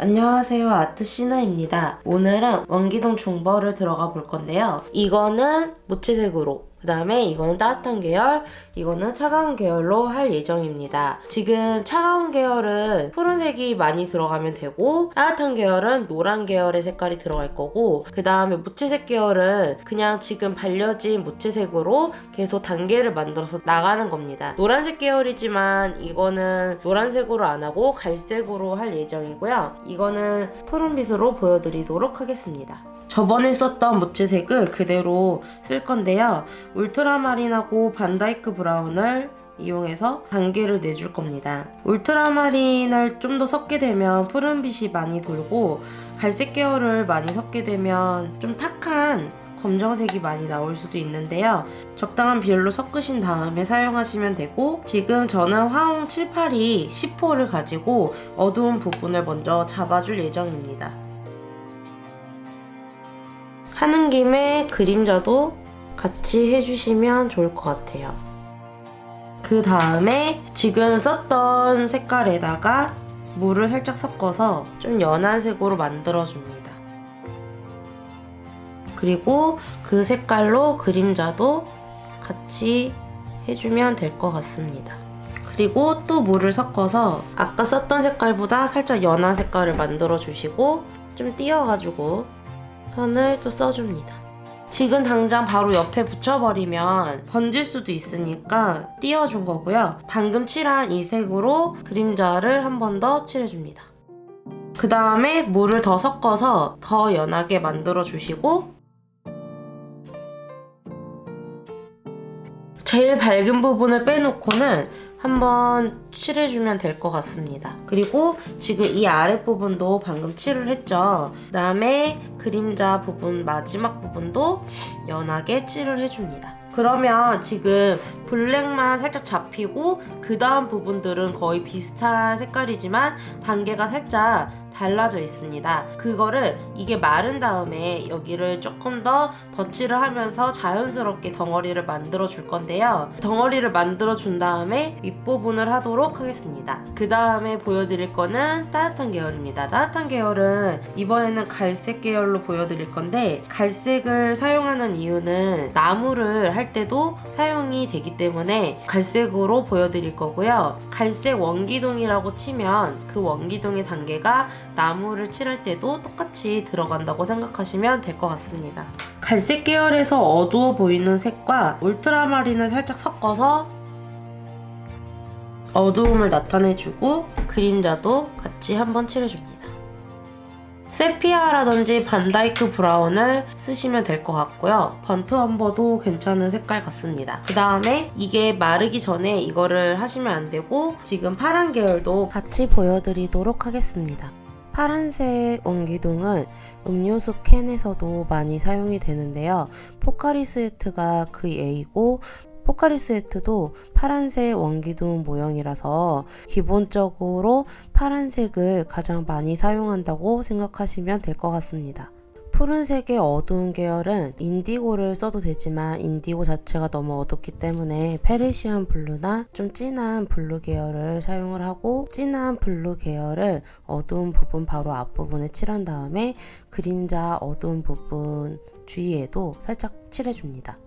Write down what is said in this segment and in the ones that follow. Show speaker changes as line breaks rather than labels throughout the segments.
안녕하세요, 아트시나입니다. 오늘은 원기둥 중벌을 들어가 볼 건데요. 이거는 무채색으로, 그 다음에 이거는 따뜻한 계열, 이거는 차가운 계열로 할 예정입니다. 지금 차가운 계열은 푸른색이 많이 들어가면 되고, 따뜻한 계열은 노란 계열의 색깔이 들어갈 거고, 그 다음에 무채색 계열은 그냥 지금 발려진 무채색으로 계속 단계를 만들어서 나가는 겁니다. 노란색 계열이지만 이거는 노란색으로 안 하고 갈색으로 할 예정이고요. 이거는 푸른빛으로 보여드리도록 하겠습니다. 저번에 썼던 무채색을 그대로 쓸 건데요. 울트라마린하고 반다이크 브라운을 이용해서 단계를 내줄 겁니다. 울트라마린을 좀 더 섞게 되면 푸른빛이 많이 돌고, 갈색 계열을 많이 섞게 되면 좀 탁한 검정색이 많이 나올 수도 있는데요. 적당한 비율로 섞으신 다음에 사용하시면 되고, 지금 저는 화홍 782 10호를 가지고 어두운 부분을 먼저 잡아줄 예정입니다. 하는 김에 그림자도 같이 해주시면 좋을 것 같아요. 그 다음에 지금 썼던 색깔에다가 물을 살짝 섞어서 좀 연한 색으로 만들어줍니다. 그리고 그 색깔로 그림자도 같이 해주면 될 것 같습니다. 그리고 또 물을 섞어서 아까 썼던 색깔보다 살짝 연한 색깔을 만들어 주시고, 좀 띄어가지고 선을 또 써줍니다. 지금 당장 바로 옆에 붙여버리면 번질 수도 있으니까 띄워준 거고요. 방금 칠한 이 색으로 그림자를 한 번 더 칠해줍니다. 그 다음에 물을 더 섞어서 더 연하게 만들어 주시고, 제일 밝은 부분을 빼놓고는 한번 칠해주면 될 것 같습니다. 그리고 지금 이 아랫부분도 방금 칠을 했죠. 그 다음에 그림자 부분, 마지막 부분도 연하게 칠을 해줍니다. 그러면 지금 블랙만 살짝 잡히고 그 다음 부분들은 거의 비슷한 색깔이지만 단계가 살짝 달라져 있습니다. 그거를 이게 마른 다음에 여기를 조금 더 덧칠을 하면서 자연스럽게 덩어리를 만들어 줄 건데요. 덩어리를 만들어 준 다음에 윗부분을 하도록 하겠습니다. 그 다음에 보여드릴 거는 따뜻한 계열입니다. 따뜻한 계열은 이번에는 갈색 계열로 보여드릴 건데, 갈색을 사용하는 이유는 나무를 할 때도 사용이 되기 때문에 갈색으로 보여드릴 거고요. 갈색 원기둥이라고 치면 그 원기둥의 단계가 나무를 칠할 때도 똑같이 들어간다고 생각하시면 될 것 같습니다. 갈색 계열에서 어두워 보이는 색과 울트라마린을 살짝 섞어서 어두움을 나타내주고, 그림자도 같이 한번 칠해줍니다. 세피아라든지 반다이크 브라운을 쓰시면 될 것 같고요. 번트 엄버도 괜찮은 색깔 같습니다. 그 다음에 이게 마르기 전에 이거를 하시면 안 되고, 지금 파란 계열도 같이 보여드리도록 하겠습니다. 파란색 원기둥은 음료수 캔에서도 많이 사용이 되는데요. 포카리 스웨트가 그 예이고, 포카리 스웨트도 파란색 원기둥 모형이라서 기본적으로 파란색을 가장 많이 사용한다고 생각하시면 될 것 같습니다. 푸른색의 어두운 계열은 인디고를 써도 되지만 인디고 자체가 너무 어둡기 때문에 페르시안 블루나 좀 진한 블루 계열을 사용을 하고, 진한 블루 계열을 어두운 부분 바로 앞부분에 칠한 다음에 그림자 어두운 부분 주위에도 살짝 칠해줍니다.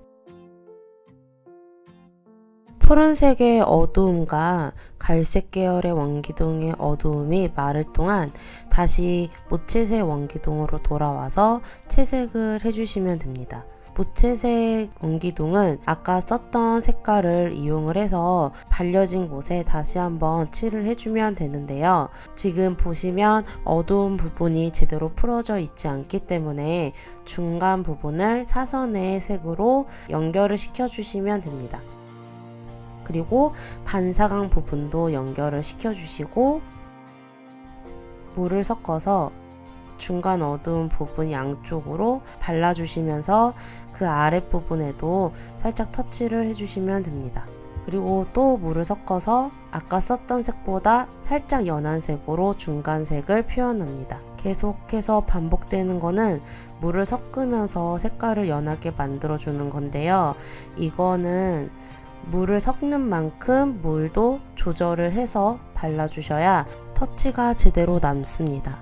푸른색의 어두움과 갈색 계열의 원기둥의 어두움이 마를 동안 다시 무채색 원기둥으로 돌아와서 채색을 해주시면 됩니다. 무채색 원기둥은 아까 썼던 색깔을 이용을 해서 발려진 곳에 다시 한번 칠을 해주면 되는데요. 지금 보시면 어두운 부분이 제대로 풀어져 있지 않기 때문에 중간 부분을 사선의 색으로 연결을 시켜주시면 됩니다. 그리고 반사광 부분도 연결을 시켜주시고, 물을 섞어서 중간 어두운 부분 양쪽으로 발라주시면서 그 아랫부분에도 살짝 터치를 해주시면 됩니다. 그리고 또 물을 섞어서 아까 썼던 색보다 살짝 연한 색으로 중간색을 표현합니다. 계속해서 반복되는 거는 물을 섞으면서 색깔을 연하게 만들어주는 건데요. 이거는 물을 섞는 만큼 물도 조절을 해서 발라주셔야 터치가 제대로 남습니다.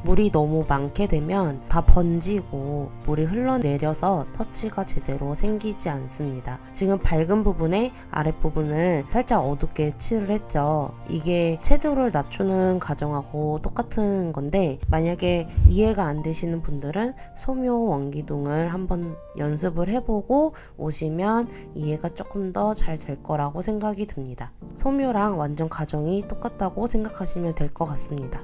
물이 너무 많게 되면 다 번지고 물이 흘러내려서 터치가 제대로 생기지 않습니다. 지금 밝은 부분에 아랫부분을 살짝 어둡게 칠을 했죠. 이게 채도를 낮추는 과정하고 똑같은 건데, 만약에 이해가 안 되시는 분들은 소묘 원기둥을 한번 연습을 해보고 오시면 이해가 조금 더 잘 될 거라고 생각이 듭니다. 소묘랑 완전 과정이 똑같다고 생각하시면 될 것 같습니다.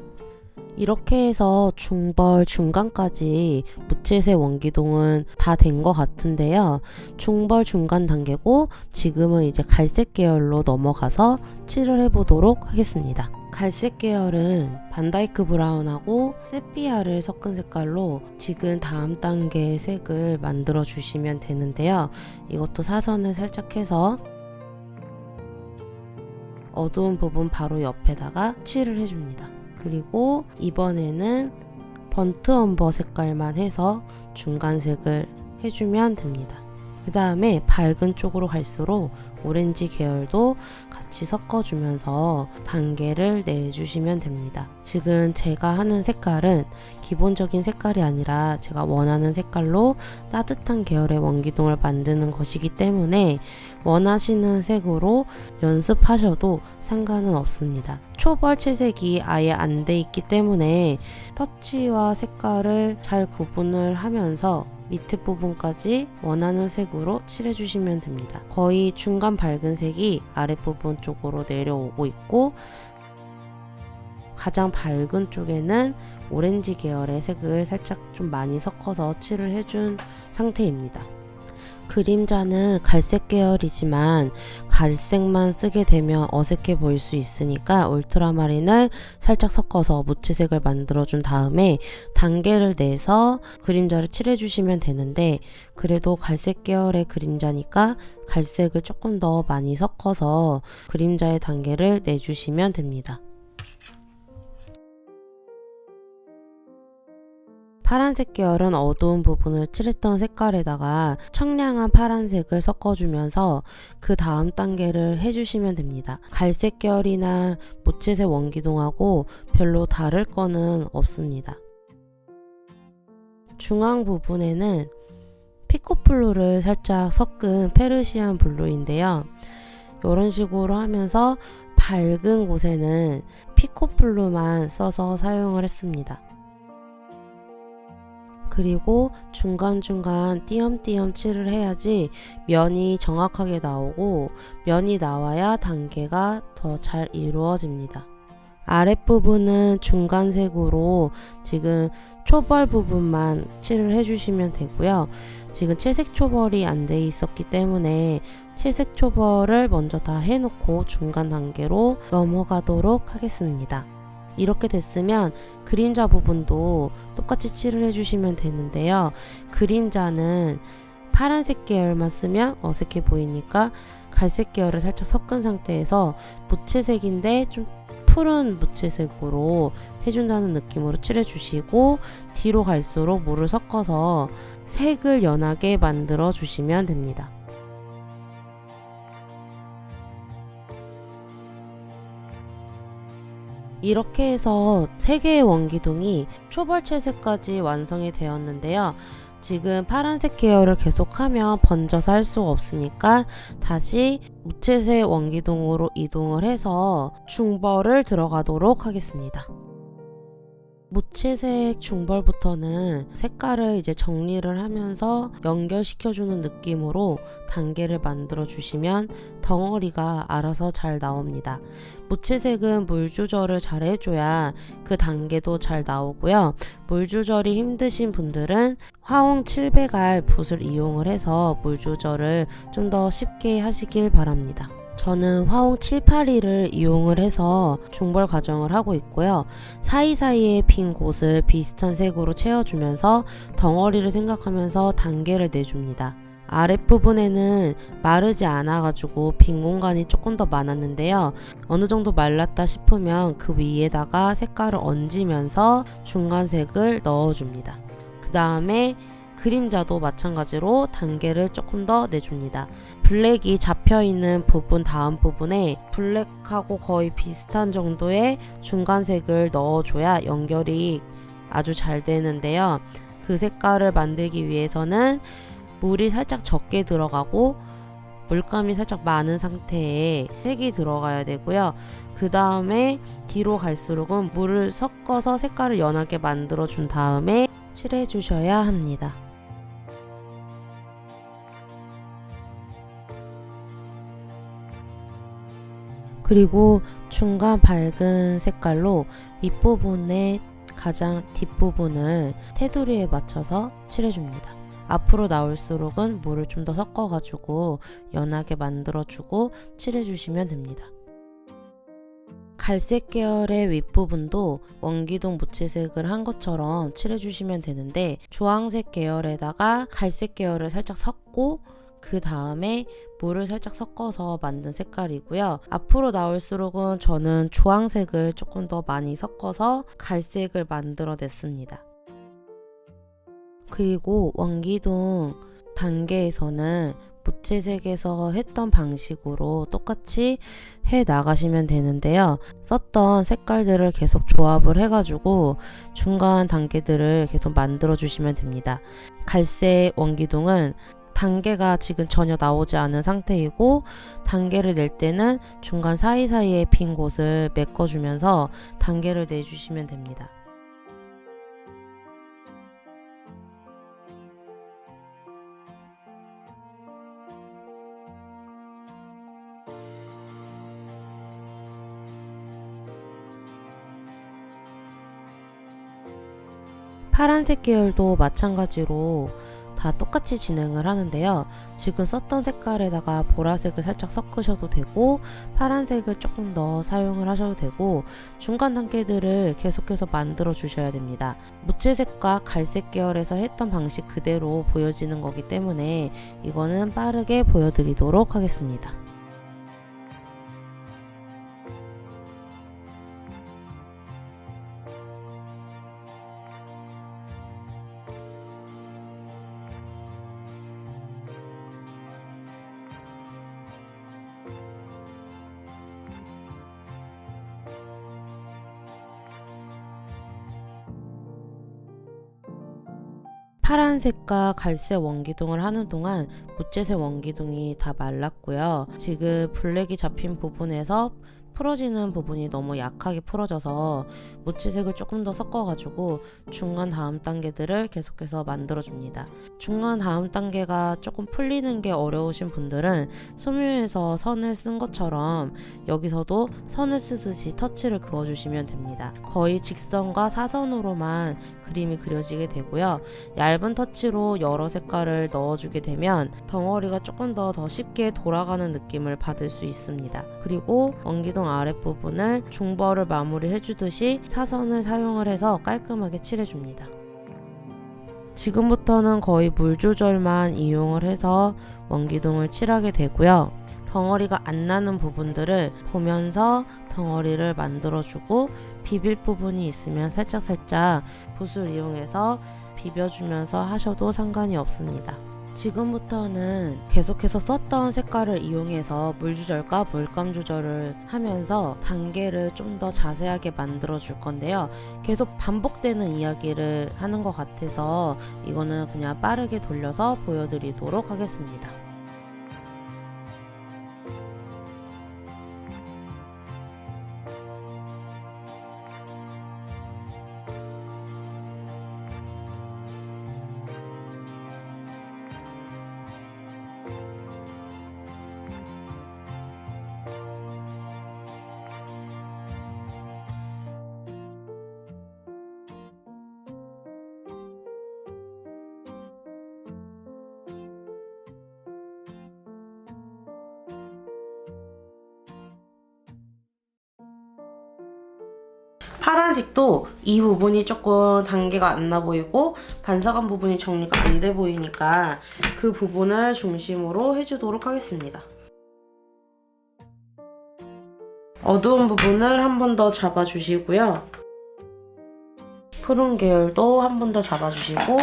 이렇게 해서 중벌 중간까지 무채색 원기둥은 다 된 것 같은데요. 중벌 중간 단계고 지금은 이제 갈색 계열로 넘어가서 칠을 해보도록 하겠습니다. 갈색 계열은 반다이크 브라운하고 세피아를 섞은 색깔로 지금 다음 단계의 색을 만들어 주시면 되는데요. 이것도 사선을 살짝 해서 어두운 부분 바로 옆에다가 칠을 해줍니다. 그리고 이번에는 번트 엄버 색깔만 해서 중간색을 해주면 됩니다. 그 다음에 밝은 쪽으로 갈수록 오렌지 계열도 같이 섞어주면서 단계를 내주시면 됩니다. 지금 제가 하는 색깔은 기본적인 색깔이 아니라 제가 원하는 색깔로 따뜻한 계열의 원기둥을 만드는 것이기 때문에 원하시는 색으로 연습하셔도 상관은 없습니다. 초벌 채색이 아예 안 돼 있기 때문에 터치와 색깔을 잘 구분을 하면서 밑에 부분까지 원하는 색으로 칠해주시면 됩니다. 거의 중간 밝은 색이 아랫부분 쪽으로 내려오고 있고, 가장 밝은 쪽에는 오렌지 계열의 색을 살짝 좀 많이 섞어서 칠을 해준 상태입니다. 그림자는 갈색 계열이지만 갈색만 쓰게 되면 어색해 보일 수 있으니까 울트라마린을 살짝 섞어서 무채색을 만들어 준 다음에 단계를 내서 그림자를 칠해 주시면 되는데, 그래도 갈색 계열의 그림자니까 갈색을 조금 더 많이 섞어서 그림자의 단계를 내주시면 됩니다. 파란색 계열은 어두운 부분을 칠했던 색깔에다가 청량한 파란색을 섞어주면서 그 다음 단계를 해주시면 됩니다. 갈색 계열이나 무채색 원기둥하고 별로 다를 거는 없습니다. 중앙 부분에는 피코블루를 살짝 섞은 페르시안 블루인데요. 이런 식으로 하면서 밝은 곳에는 피코블루만 써서 사용을 했습니다. 그리고 중간중간 띄엄띄엄 칠을 해야지 면이 정확하게 나오고, 면이 나와야 단계가 더 잘 이루어집니다. 아랫부분은 중간색으로 지금 초벌 부분만 칠을 해주시면 되고요. 지금 채색 초벌이 안 돼 있었기 때문에 채색 초벌을 먼저 다 해놓고 중간 단계로 넘어가도록 하겠습니다. 이렇게 됐으면 그림자 부분도 똑같이 칠을 해주시면 되는데요. 그림자는 파란색 계열만 쓰면 어색해 보이니까 갈색 계열을 살짝 섞은 상태에서 무채색인데 좀 푸른 무채색으로 해준다는 느낌으로 칠해주시고, 뒤로 갈수록 물을 섞어서 색을 연하게 만들어 주시면 됩니다. 이렇게 해서 3개의 원기둥이 초벌채색까지 완성이 되었는데요. 지금 파란색 계열을 계속하면 번져서 할 수가 없으니까 다시 무채색 원기둥으로 이동을 해서 중벌을 들어가도록 하겠습니다. 무채색 중벌부터는 색깔을 이제 정리를 하면서 연결시켜주는 느낌으로 단계를 만들어 주시면 덩어리가 알아서 잘 나옵니다. 무채색은 물 조절을 잘 해줘야 그 단계도 잘 나오고요. 물 조절이 힘드신 분들은 화홍 700알 붓을 이용을 해서 물 조절을 좀 더 쉽게 하시길 바랍니다. 저는 화홍 782를 이용을 해서 중벌 과정을 하고 있고요. 사이사이에 빈 곳을 비슷한 색으로 채워주면서 덩어리를 생각하면서 단계를 내줍니다. 아랫부분에는 마르지 않아가지고 빈 공간이 조금 더 많았는데요. 어느 정도 말랐다 싶으면 그 위에다가 색깔을 얹으면서 중간색을 넣어줍니다. 그 다음에 그림자도 마찬가지로 단계를 조금 더 내줍니다. 블랙이 잡혀있는 부분 다음 부분에 블랙하고 거의 비슷한 정도의 중간색을 넣어줘야 연결이 아주 잘 되는데요. 그 색깔을 만들기 위해서는 물이 살짝 적게 들어가고 물감이 살짝 많은 상태에 색이 들어가야 되고요. 그 다음에 뒤로 갈수록은 물을 섞어서 색깔을 연하게 만들어 준 다음에 칠해 주셔야 합니다. 그리고 중간 밝은 색깔로 윗부분의 가장 뒷부분을 테두리에 맞춰서 칠해줍니다. 앞으로 나올수록은 물을 좀 더 섞어가지고 연하게 만들어주고 칠해주시면 됩니다. 갈색 계열의 윗부분도 원기둥 무채색을 한 것처럼 칠해주시면 되는데 주황색 계열에다가 갈색 계열을 살짝 섞고 그 다음에 물을 살짝 섞어서 만든 색깔이고요. 앞으로 나올수록은 저는 주황색을 조금 더 많이 섞어서 갈색을 만들어냈습니다. 그리고 원기둥 단계에서는 무채색에서 했던 방식으로 똑같이 해 나가시면 되는데요. 썼던 색깔들을 계속 조합을 해가지고 중간 단계들을 계속 만들어 주시면 됩니다. 갈색 원기둥은 단계가 지금 전혀 나오지 않은 상태이고 단계를 낼 때는 중간 사이사이에 빈 곳을 메꿔주면서 단계를 내주시면 됩니다. 파란색 계열도 마찬가지로 다 똑같이 진행을 하는데요. 지금 썼던 색깔에다가 보라색을 살짝 섞으셔도 되고 파란색을 조금 더 사용을 하셔도 되고 중간 단계들을 계속해서 만들어 주셔야 됩니다. 무채색과 갈색 계열에서 했던 방식 그대로 보여지는 거기 때문에 이거는 빠르게 보여드리도록 하겠습니다. 파란색과 갈색 원기둥을 하는 동안 무채색 원기둥이 다 말랐고요. 지금 블랙이 잡힌 부분에서 풀어지는 부분이 너무 약하게 풀어져서 무채색을 조금 더 섞어가지고 중간 다음 단계들을 계속해서 만들어줍니다. 중간 다음 단계가 조금 풀리는 게 어려우신 분들은 소묘에서 선을 쓴 것처럼 여기서도 선을 쓰듯이 터치를 그어주시면 됩니다. 거의 직선과 사선으로만 그림이 그려지게 되고요. 얇은 터치로 여러 색깔을 넣어주게 되면 덩어리가 조금 더 쉽게 돌아가는 느낌을 받을 수 있습니다. 그리고 원기둥 아랫부분을 중벌을 마무리 해주듯이 사선을 사용을 해서 깔끔하게 칠해줍니다. 지금부터는 거의 물 조절만 이용을 해서 원기둥을 칠하게 되고요. 덩어리가 안 나는 부분들을 보면서 덩어리를 만들어주고 비빌 부분이 있으면 살짝살짝 붓을 이용해서 비벼주면서 하셔도 상관이 없습니다. 지금부터는 계속해서 썼던 색깔을 이용해서 물 조절과 물감 조절을 하면서 단계를 좀 더 자세하게 만들어 줄 건데요. 계속 반복되는 이야기를 하는 것 같아서 이거는 그냥 빠르게 돌려서 보여드리도록 하겠습니다. 파란색도 이 부분이 조금 단계가 안 나 보이고 반사감 부분이 정리가 안 돼 보이니까 그 부분을 중심으로 해주도록 하겠습니다. 어두운 부분을 한 번 더 잡아주시고요. 푸른 계열도 한 번 더 잡아주시고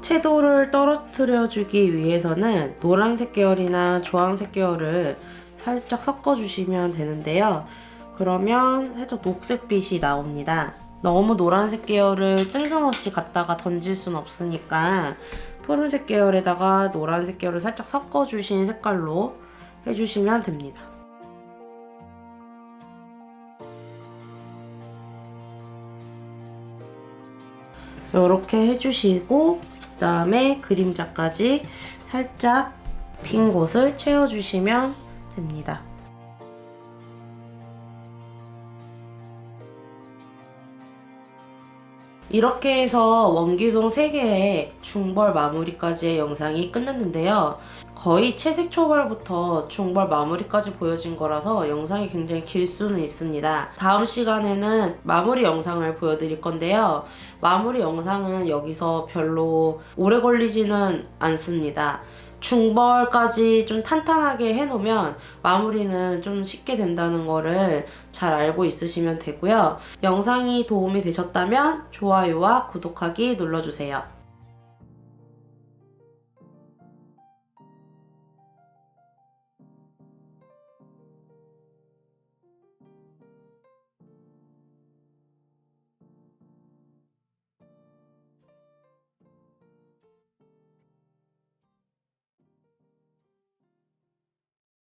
채도를 떨어뜨려 주기 위해서는 노란색 계열이나 주황색 계열을 살짝 섞어주시면 되는데요. 그러면 살짝 녹색빛이 나옵니다. 너무 노란색 계열을 뜬금없이 갖다가 던질 순 없으니까 푸른색 계열에다가 노란색 계열을 살짝 섞어주신 색깔로 해주시면 됩니다. 이렇게 해주시고 그 다음에 그림자까지 살짝 빈 곳을 채워주시면 됩니다. 이렇게 해서 원기둥 3개의 중벌 마무리까지의 영상이 끝났는데요. 거의 채색 초벌부터 중벌 마무리까지 보여진 거라서 영상이 굉장히 길 수는 있습니다. 다음 시간에는 마무리 영상을 보여드릴 건데요. 마무리 영상은 여기서 별로 오래 걸리지는 않습니다. 중벌까지 좀 탄탄하게 해놓으면 마무리는 좀 쉽게 된다는 거를 잘 알고 있으시면 되고요. 영상이 도움이 되셨다면 좋아요와 구독하기 눌러주세요.